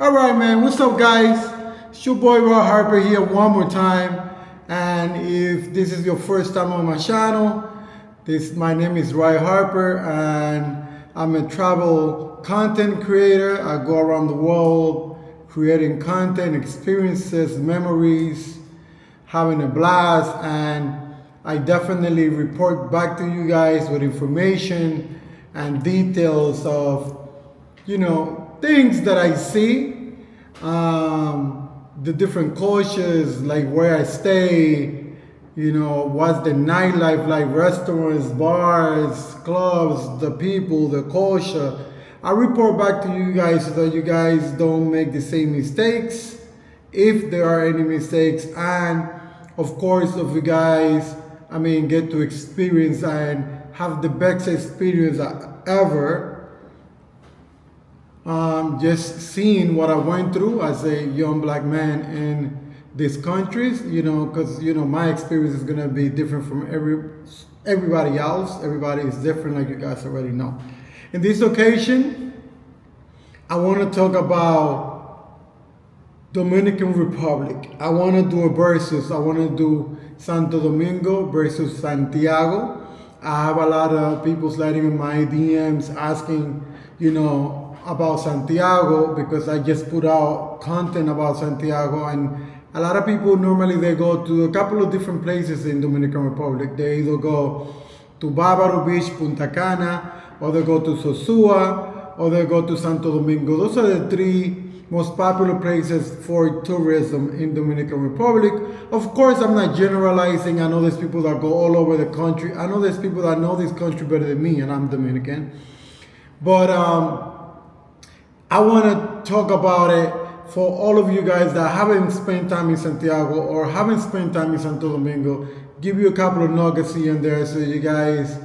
All right, man. What's up, guys? It's your boy Harper here one more time. And if this is your first time on my channel, my name is Harper, and I'm a travel content creator. I go around the world creating content, experiences, memories, having a blast, and I definitely report back to you guys with information and details of, things that I see, the different cultures, like where I stay, what's the nightlife like, restaurants, bars, clubs, the people, the culture. I report back to you guys so that you guys don't make the same mistakes, if there are any mistakes, and of course, if you guys, get to experience and have the best experience ever. Just seeing what I went through as a young black man in these countries, because my experience is gonna be different from everybody else. Everybody is different, like you guys already know. In this occasion, I want to talk about Dominican Republic. I want to do a versus. I want to do Santo Domingo versus Santiago. I have a lot of people sliding in my DMs asking, about Santiago, because I just put out content about Santiago, and a lot of people normally they go to a couple of different places in Dominican Republic. They either go to Bávaro Beach, Punta Cana, or they go to Sosúa, or they go to Santo Domingo. Those are the three most popular places for tourism in Dominican Republic. Of course, I'm not generalizing. I know there's people that go all over the country. I know there's people that know this country better than me, and I'm Dominican. But I want to talk about it for all of you guys that haven't spent time in Santiago or haven't spent time in Santo Domingo. Give you a couple of nuggets here and there so you guys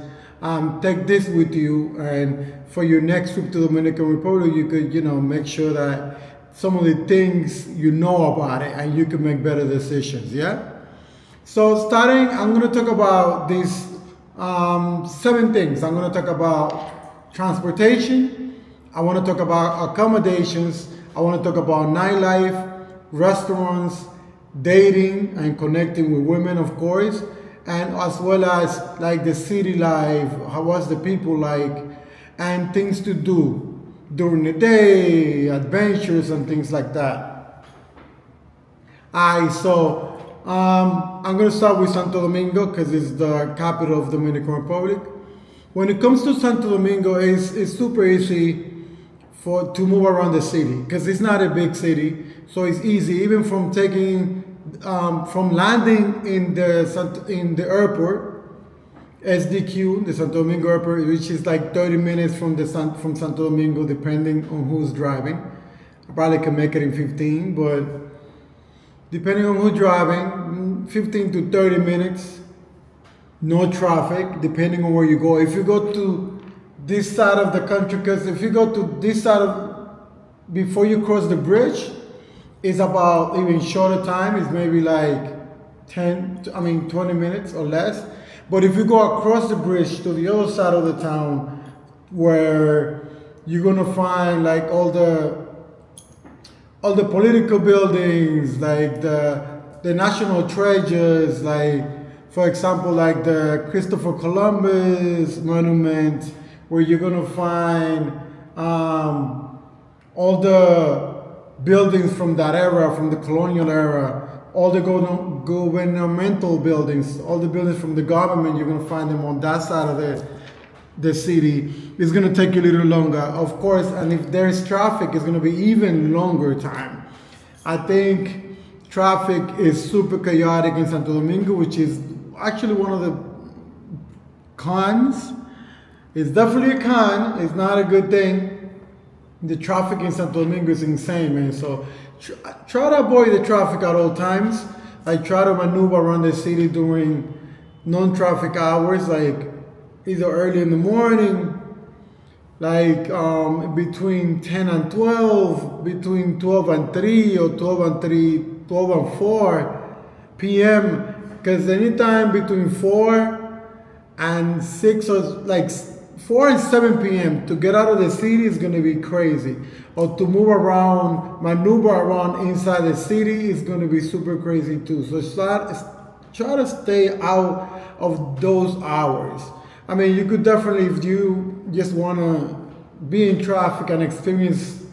take this with you, and for your next trip to Dominican Republic, you could, make sure that some of the things you know about it and you can make better decisions, yeah? So starting, I'm going to talk about these 7 things. I'm going to talk about transportation. I want to talk about accommodations. I want to talk about nightlife, restaurants, dating and connecting with women, of course, and as well as like the city life, what's the people like, and things to do during the day, adventures and things like that. So I'm going to start with Santo Domingo because it's the capital of Dominican Republic. When it comes to Santo Domingo, it's super easy to move around the city because it's not a big city, so it's easy. Even from landing in the airport, SDQ, the Santo Domingo airport, which is like 30 minutes from Santo Domingo, depending on who's driving. I probably can make it in 15, but depending on who's driving, 15 to 30 minutes, no traffic, depending on where you go. If you go to this side of the country, because if you go to this side before you cross the bridge, it's about even shorter time. It's maybe like 20 minutes or less. But if you go across the bridge to the other side of the town, where you're gonna find like all the political buildings, like the national treasures, like for example, like the Christopher Columbus monument, where you're gonna find all the buildings from that era, from the colonial era, all the governmental buildings, all the buildings from the government, you're gonna find them on that side of the city. It's gonna take you a little longer, of course, and if there's traffic, it's gonna be even longer time. I think traffic is super chaotic in Santo Domingo, which is actually one of the cons. It's definitely a con. It's not a good thing. The traffic in Santo Domingo is insane, man. So try to avoid the traffic at all times. Like try to maneuver around the city during non-traffic hours, like either early in the morning, like between 10 and 12, between 12 and 3 or 12 and 4 p.m. Because anytime between 4 and 6 or like 4 and 7 p.m. to get out of the city is going to be crazy. Or to move around, maneuver around inside the city is going to be super crazy too. So try to stay out of those hours. I mean, you could definitely, if you just want to be in traffic and experience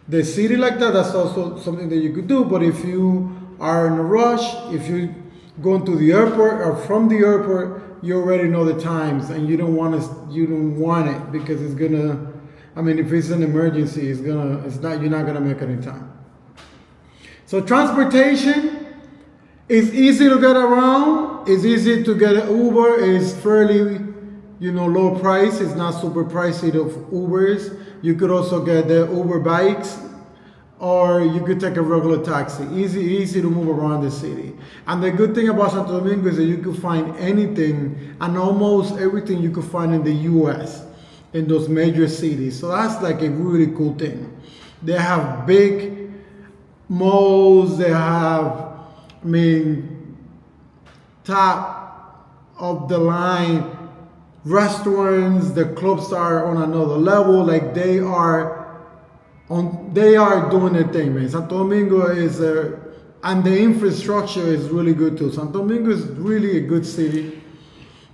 the city like that, that's also something that you could do. But if you are in a rush, if you going to the airport or from the airport, you already know the times, and you don't want it because it's gonna. I mean, if it's an emergency, you're not gonna make any time. So transportation is easy to get around. It's easy to get an Uber. It's fairly, low price. It's not super pricey of Ubers. You could also get the Uber bikes, or you could take a regular taxi. Easy to move around the city. And the good thing about Santo Domingo is that you could find anything and almost everything you could find in the US, in those major cities. So that's like a really cool thing. They have big malls, they have, top of the line restaurants, the clubs are on another level. Like they are doing their thing, man. Santo Domingo is and the infrastructure is really good too. Santo Domingo is really a good city.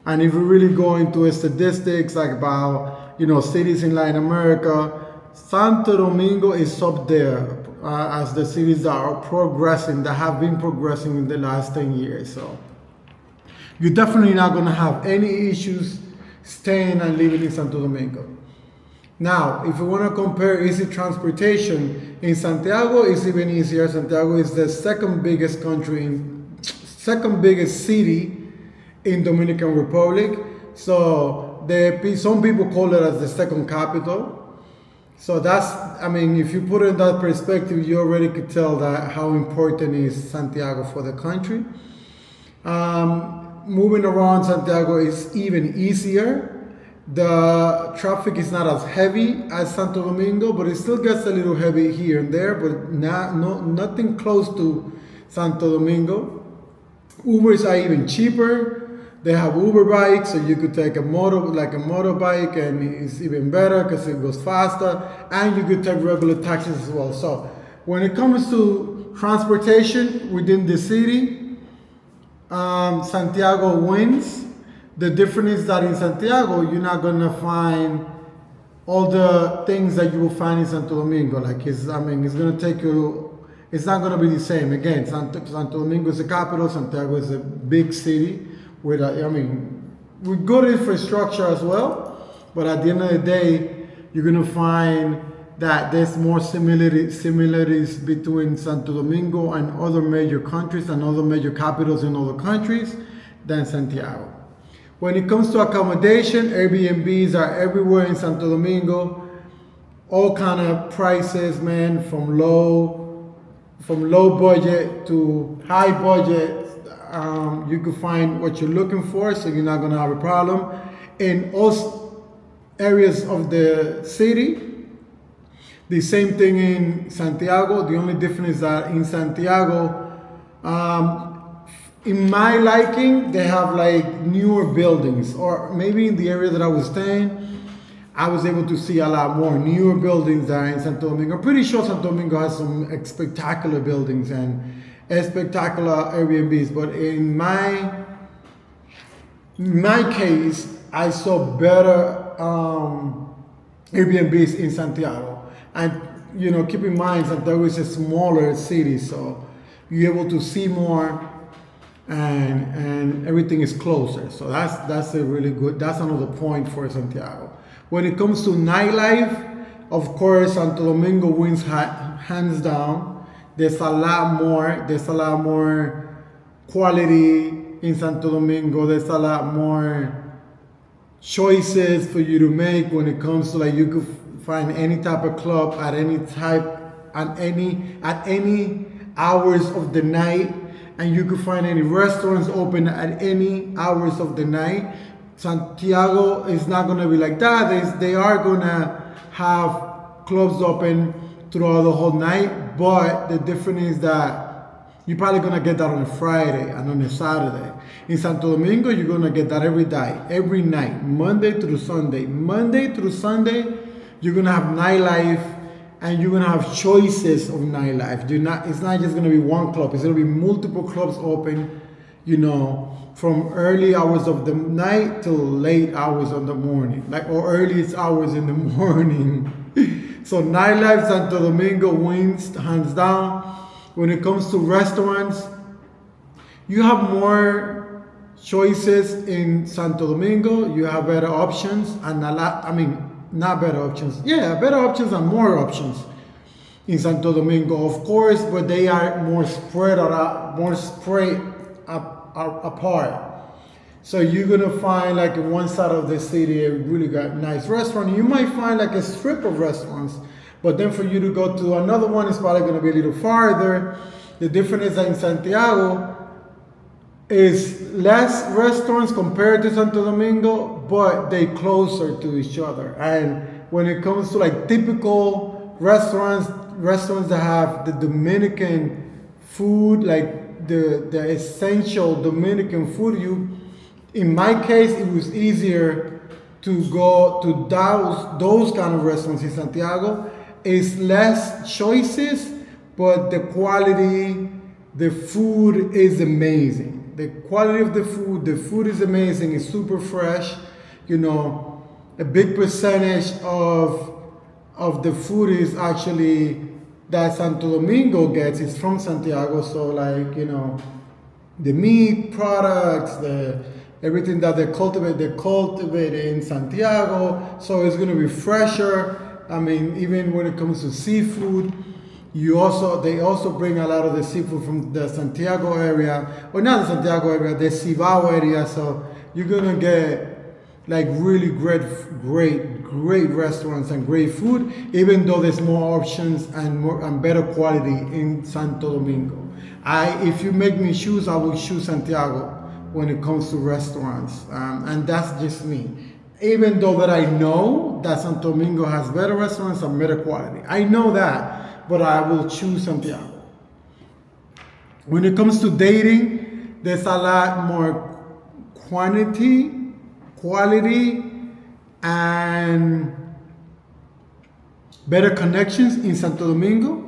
And if you really go into statistics like about, cities in Latin America, Santo Domingo is up there as the cities that are progressing, that have been progressing in the last 10 years. So you're definitely not going to have any issues staying and living in Santo Domingo. Now, if you want to compare easy transportation, in Santiago it's even easier. Santiago is the second biggest city in Dominican Republic. So some people call it as the second capital. So if you put it in that perspective, you already could tell that how important is Santiago for the country. Moving around Santiago is even easier. The traffic is not as heavy as Santo Domingo, but it still gets a little heavy here and there, but nothing close to Santo Domingo. Ubers are even cheaper. They have Uber bikes, so you could take a motorbike, and it's even better because it goes faster. And you could take regular taxis as well. So when it comes to transportation within the city, Santiago wins. The difference is that in Santiago, you're not gonna find all the things that you will find in Santo Domingo. It's gonna take you. It's not gonna be the same. Again, Santo Domingo is the capital. Santiago is a big city with good infrastructure as well. But at the end of the day, you're gonna find that there's more similarities between Santo Domingo and other major countries and other major capitals in other countries than Santiago. When it comes to accommodation, Airbnbs are everywhere in Santo Domingo. All kind of prices, man, from low budget to high budget. You can find what you're looking for, so you're not gonna have a problem. In all areas of the city, the same thing in Santiago. The only difference is that in Santiago, in my liking, they have newer buildings, or maybe in the area that I was staying, I was able to see a lot more newer buildings than in Santo Domingo. I'm pretty sure Santo Domingo has some spectacular buildings and spectacular Airbnbs, but in my case, I saw better Airbnbs in Santiago. And keep in mind, Santiago is a smaller city, so you're able to see more. And everything is closer, so that's a really good. That's another point for Santiago. When it comes to nightlife, of course, Santo Domingo wins hands down. There's a lot more quality in Santo Domingo. There's a lot more choices for you to make when it comes to you could find any type of club at any hours of the night. And you can find any restaurants open at any hours of the night. Santiago is not going to be like that. They are going to have clubs open throughout the whole night, but the difference is that You're probably gonna get that on a Friday and on a Saturday. In Santo Domingo, you're gonna get that every day, every night, Monday through Sunday. Monday through Sunday, you're gonna have nightlife, and you're gonna have choices of nightlife. It's not just gonna be one club. It's gonna be multiple clubs open, from early hours of the night till late hours of the morning, or earliest hours in the morning. So nightlife, Santo Domingo wins hands down. When it comes to restaurants, you have more choices in Santo Domingo. You have better options and not better options. Yeah, better options and more options in Santo Domingo, of course, but they are more spread apart. So you're gonna find like in one side of the city a really nice restaurant. You might find like a strip of restaurants, but then for you to go to another one is probably gonna be a little farther. The difference is that in Santiago is less restaurants compared to Santo Domingo, but they closer to each other. And when it comes to like typical restaurants that have the Dominican food, like the essential Dominican food, in my case, it was easier to go to those kind of restaurants in Santiago. It's less choices, but the quality, the food is amazing. The quality of the food is amazing. It's super fresh. A big percentage of the food is actually that Santo Domingo gets is from Santiago. So the meat products, everything that they cultivate in Santiago. So it's gonna be fresher. Even when it comes to seafood, they also bring a lot of the seafood from the Santiago area, or not the Santiago area, the Cibao area. So you're gonna get like really great restaurants and great food, even though there's more options and better quality in Santo Domingo. If you make me choose, I will choose Santiago when it comes to restaurants, and that's just me. Even though that I know that Santo Domingo has better restaurants and better quality, I know that, but I will choose Santiago. When it comes to dating, there's a lot more quality, and better connections in Santo Domingo.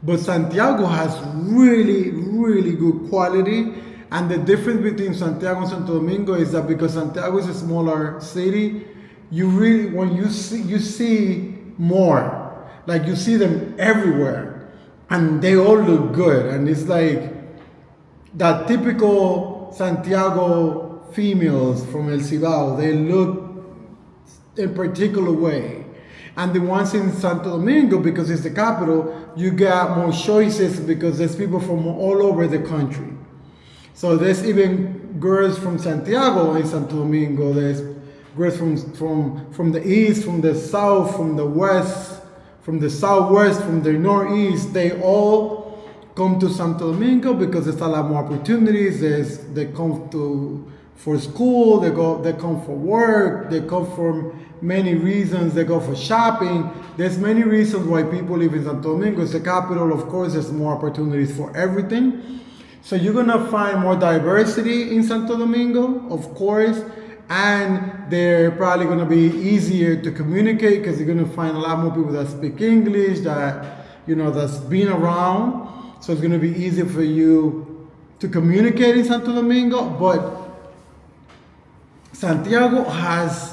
But Santiago has really good quality. And the difference between Santiago and Santo Domingo is that because Santiago is a smaller city, you see more. Like you see them everywhere, and they all look good. And it's like that typical Santiago females from El Cibao, they look in a particular way. And the ones in Santo Domingo, because it's the capital, you get more choices because there's people from all over the country. So there's even girls from Santiago in Santo Domingo. There's girls from the east, from the south, from the west, from the southwest, from the northeast. They all come to Santo Domingo because there's a lot more opportunities. They come for school. They come for work. They come for many reasons. They go for shopping. There's many reasons why people live in Santo Domingo. It's the capital, of course. There's more opportunities for everything. So you're gonna find more diversity in Santo Domingo, of course, and they're probably gonna be easier to communicate because you're gonna find a lot more people that speak English, that's been around. So it's gonna be easier for you to communicate in Santo Domingo. But Santiago has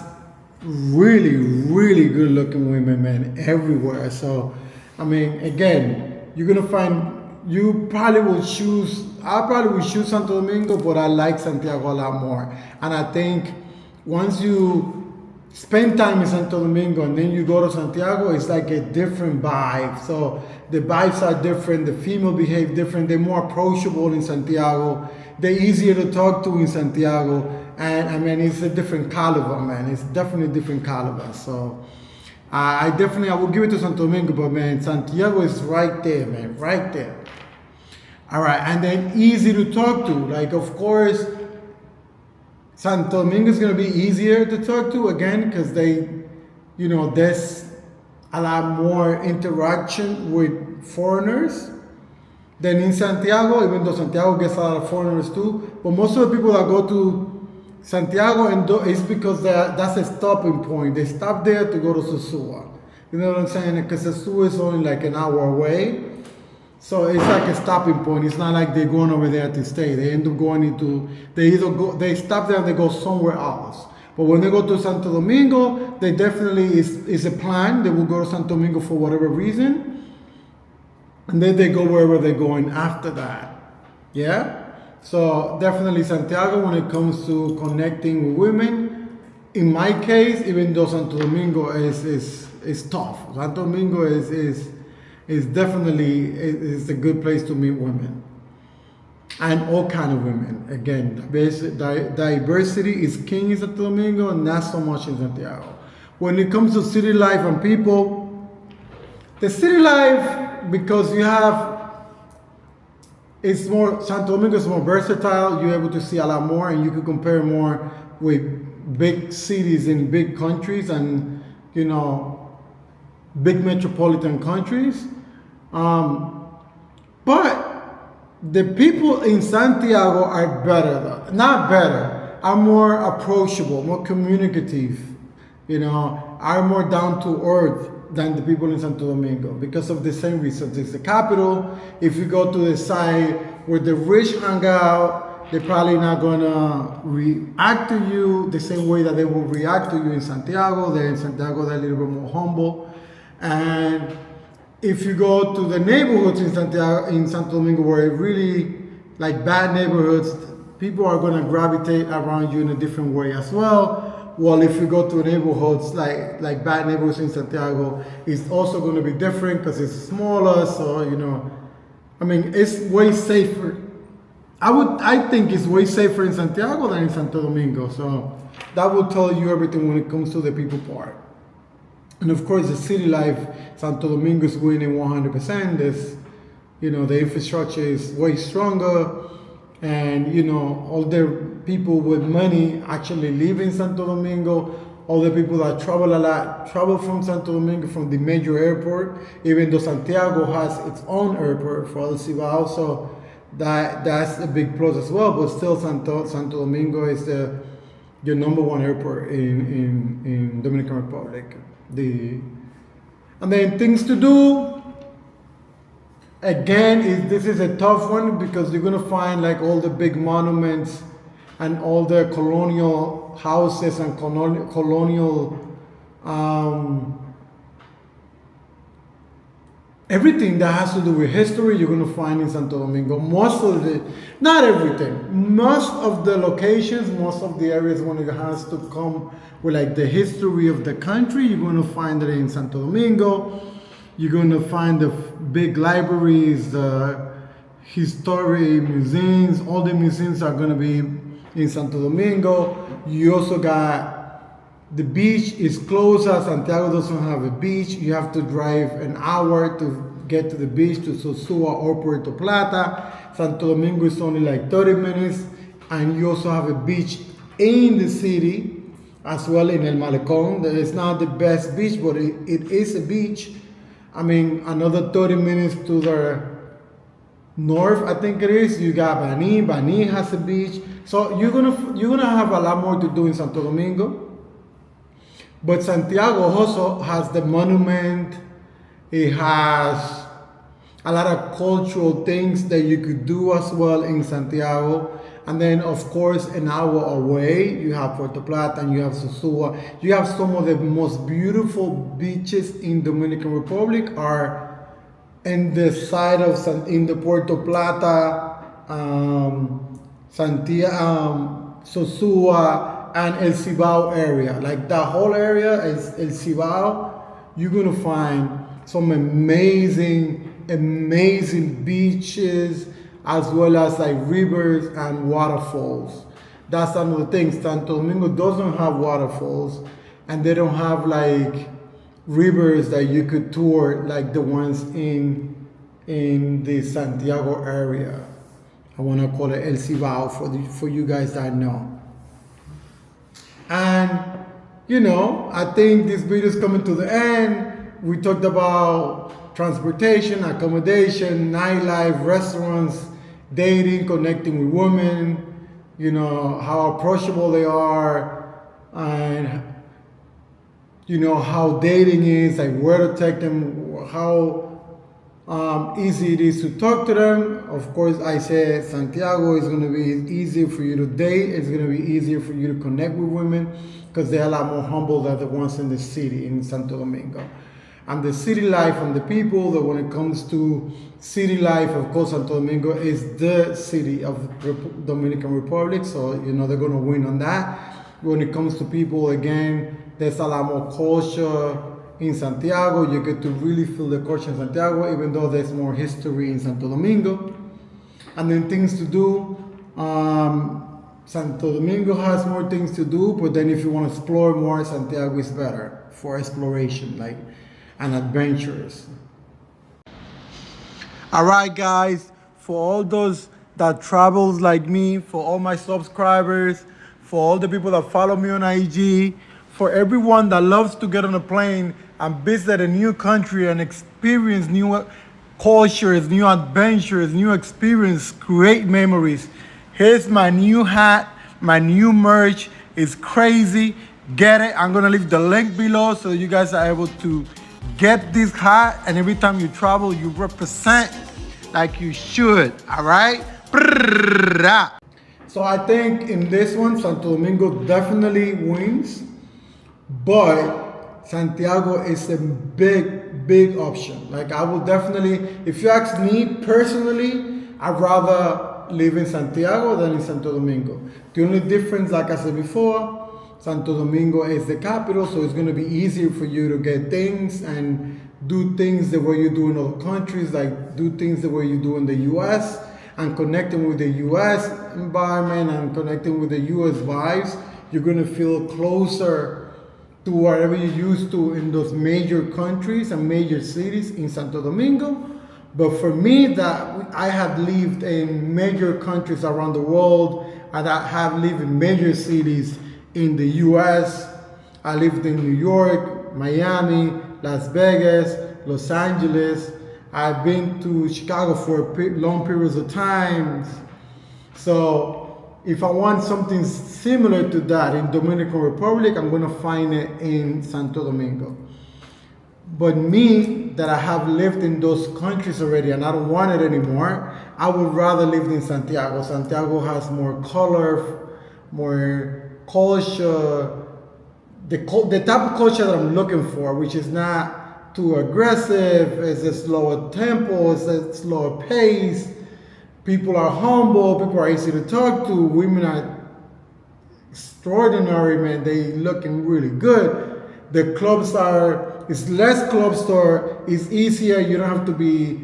really good looking women, man, everywhere. So, again, you're gonna find. I probably will choose Santo Domingo, but I like Santiago a lot more. And I think once you spend time in Santo Domingo and then you go to Santiago, it's like a different vibe. So the vibes are different, the female behave different, they're more approachable in Santiago, they're easier to talk to in Santiago. And it's a different caliber, man. It's definitely a different caliber. So I will give it to Santo Domingo, but man, Santiago is right there, man, right there. All right, and then easy to talk to. Like, of course, Santo Domingo is going to be easier to talk to, again, because there's a lot more interaction with foreigners. Then in Santiago, even though Santiago gets a lot of foreigners too, but most of the people that go to Santiago it's because that's a stopping point. They stop there to go to Sosua. You know what I'm saying? Because Sosua is only like an hour away. So it's like a stopping point. It's not like they're going over there to stay. They end up going into, they stop there and they go somewhere else. But when they go to Santo Domingo, they definitely, is a plan. They will go to Santo Domingo for whatever reason. And then they go wherever they're going after that. Yeah? So definitely Santiago when it comes to connecting with women. In my case, even though Santo Domingo is tough. Santo Domingo is definitely is a good place to meet women. And all kind of women. Again, diversity is king in Santo Domingo and not so much in Santiago. When it comes to city life and people, the city life, because it's more, Santo Domingo is more versatile, you're able to see a lot more and you can compare more with big cities in big countries and, you know, big metropolitan countries. But the people in Santiago are better, though. Not better, are more approachable, more communicative, you know, are more down to earth than the people in Santo Domingo because of the same reasons. It's the capital. If you go to the side where the rich hang out, they're probably not gonna react to you the same way that they will react to you in Santiago. They're in Santiago, they're a little bit more humble. And if you go to the neighborhoods in Santiago, in Santo Domingo, where it really like bad neighborhoods, people are gonna gravitate around you in a different way as well. Well, if you go to neighborhoods like bad neighborhoods in Santiago, it's also going to be different because it's smaller. So you know, I mean, it's way safer. I think it's way safer in Santiago than in Santo Domingo. So that will tell you everything when it comes to the people part. And of course, the city life, Santo Domingo is winning 100%. There's, you know, the infrastructure is way stronger. And, you know, all the people with money actually live in Santo Domingo. All the people that travel a lot travel from Santo Domingo, from the major airport, even though Santiago has its own airport for El Cibao. So that's a big plus as well. But still, Santo Domingo is your number one airport in Dominican Republic. And then things to do. Again, this is a tough one because you're gonna find like all the big monuments and all the colonial houses and colonial everything that has to do with history you're gonna find in Santo Domingo. Not everything, most of the locations, most of the areas when it has to come with like the history of the country, you're gonna find it in Santo Domingo. You're going to find the big libraries, the historic museums. All the museums are going to be in Santo Domingo. You also got the beach is closer. Santiago doesn't have a beach. You have to drive an hour to get to the beach, to Sosua or Puerto Plata. Santo Domingo is only like 30 minutes. And you also have a beach in the city as well, in El Malecón. It's not the best beach, but it is a beach. I mean, another 30 minutes to the north, I think it is. You got Bani. Bani has a beach. So you're gonna have a lot more to do in Santo Domingo. But Santiago also has the monument. It has a lot of cultural things that you could do as well in Santiago. And then, of course, an hour away, you have Puerto Plata and you have Sosua. You have some of the most beautiful beaches in Dominican Republic are in the side of in the Puerto Plata, Santiago, Sosua, and El Cibao area. Like that whole area is El Cibao. You're gonna find some amazing beaches, as well as like rivers and waterfalls. That's another thing. Santo Domingo doesn't have waterfalls, and they don't have like rivers that you could tour like the ones in the Santiago area. I want to call it El Cibao for you guys that know. And you know, I think this video is coming to the end. We talked about transportation, accommodation, nightlife, restaurants, dating, connecting with women, how approachable they are, and how dating is, like where to take them, how easy it is to talk to them. Of course, I said Santiago is going to be easier for you to date. It's going to be easier for you to connect with women because they're a lot more humble than the ones in the city in Santo Domingo. And the city life and the people, that when it comes to city life, of course, Santo Domingo is the city of Dominican Republic. So, they're going to win on that. When it comes to people, again, there's a lot more culture in Santiago. You get to really feel the culture in Santiago, even though there's more history in Santo Domingo. And then things to do. Santo Domingo has more things to do, but then if you want to explore more, Santiago is better for exploration, and adventures. All right, guys, for all those that travels like me, for all my subscribers, for all the people that follow me on IG, for everyone that loves to get on a plane and visit a new country and experience new cultures, new adventures, new experience, create memories. Here's my new hat, my new merch. It's crazy. Get it. I'm going to leave the link below so you guys are able to get this hat, and every time you travel, you represent like you should. All right? So I think in this one, Santo Domingo definitely wins, but Santiago is a big option. I will definitely, if you ask me personally, I'd rather live in Santiago than in Santo Domingo. The only difference, like I said before, Santo Domingo is the capital, so it's going to be easier for you to get things and do things the way you do in other countries, like do things the way you do in the U.S., and connecting with the U.S. environment and connecting with the U.S. vibes. You're going to feel closer to whatever you're used to in those major countries and major cities in Santo Domingo. But for me, that I have lived in major countries around the world, and I have lived in major cities in the U.S. I lived in New York, Miami, Las Vegas, Los Angeles. I've been to Chicago for long periods of time. So if I want something similar to that in Dominican Republic, I'm going to find it in Santo Domingo. But me, that I have lived in those countries already and I don't want it anymore, I would rather live in Santiago. Santiago has more color, more culture, the type of culture that I'm looking for, which is not too aggressive, it's a slower tempo, it's a slower pace. People are humble, people are easy to talk to, women are extraordinary, man, they looking really good. The clubs it's less club store, it's easier, you don't have to be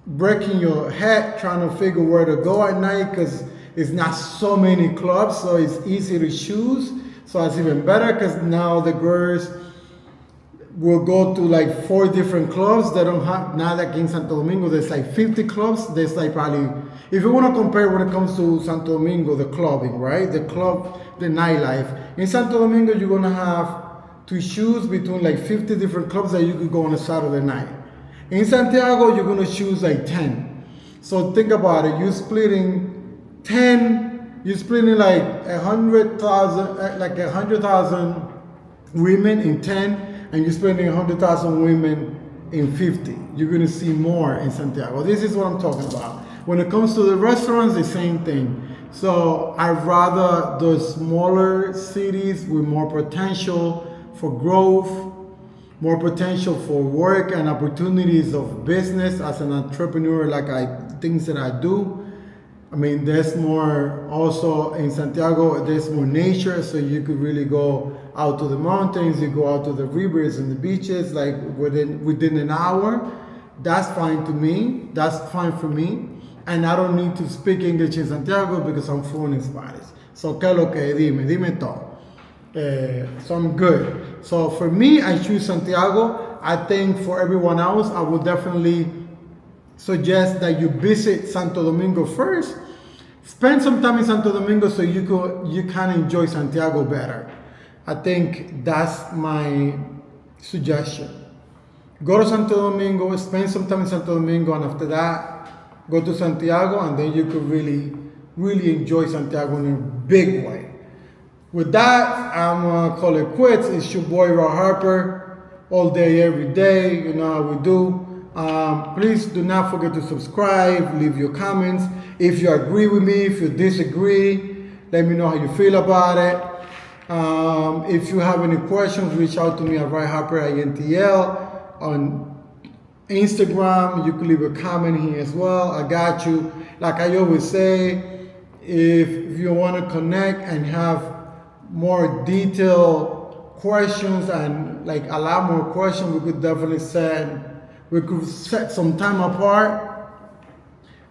breaking your head trying to figure where to go at night because it's not so many clubs, so it's easy to choose. So it's even better because now the girls will go to like 4 different clubs. They don't have, now like in Santo Domingo, there's like 50 clubs. There's like probably, if you want to compare when it comes to Santo Domingo, the clubbing, right? The club, the nightlife. In Santo Domingo, you're going to have to choose between like 50 different clubs that you could go on a Saturday night. In Santiago, you're going to choose like 10. So think about it. You're splitting 10, you're splitting like 100,000 women in 10, and you're splitting 100,000 women in 50. You're going to see more in Santiago. This is what I'm talking about. When it comes to the restaurants, the same thing. So I'd rather those smaller cities with more potential for growth, more potential for work and opportunities of business as an entrepreneur, things that I do. I mean, there's more also in Santiago, there's more nature, so you could really go out to the mountains, you go out to the rivers and the beaches, like within an hour. That's fine to me, that's fine for me. And I don't need to speak English in Santiago because I'm fluent in Spanish. So, ¿qué lo que? Dime todo. So I'm good. So for me, I choose Santiago. I think for everyone else, I would definitely suggest that you visit Santo Domingo first. Spend some time in Santo Domingo so you can enjoy Santiago better. I think that's my suggestion. go to Santo Domingo, spend some time in Santo Domingo, and after that, go to Santiago, and then you could really, really enjoy Santiago in a big way. With that, I'm gonna call it quits. It's your boy Ray Harper, all day, every day. You know how we do. Please do not forget to subscribe, leave your comments. If you agree with me, if you disagree, let me know how you feel about it. If you have any questions, reach out to me at rayharperintl on Instagram. You can leave a comment here as well. I got you. Like I always say, if you want to connect and have more detailed questions and like a lot more questions, we could definitely set some time apart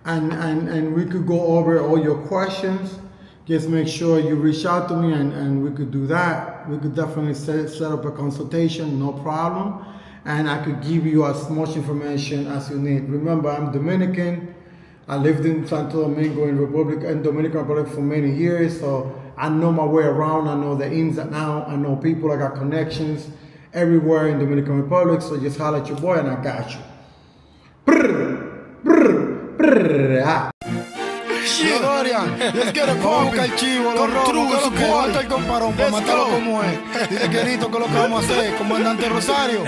and we could go over all your questions. Just make sure you reach out to me and we could do that. We could definitely set up a consultation, no problem. And I could give you as much information as you need. Remember, I'm Dominican. I lived in Santo Domingo in Dominican Republic for many years, so I know my way around. I know the ins and outs. I know people. I got connections everywhere in Dominican Republic, so just holler at your boy and I got you. Brr, brr, brr, ah. Dorian, let's get a pump, el chivo, los robos, que levanta el comparón para matarlo como es. Dice Querito que lo que vamos a hacer, comandante Rosario.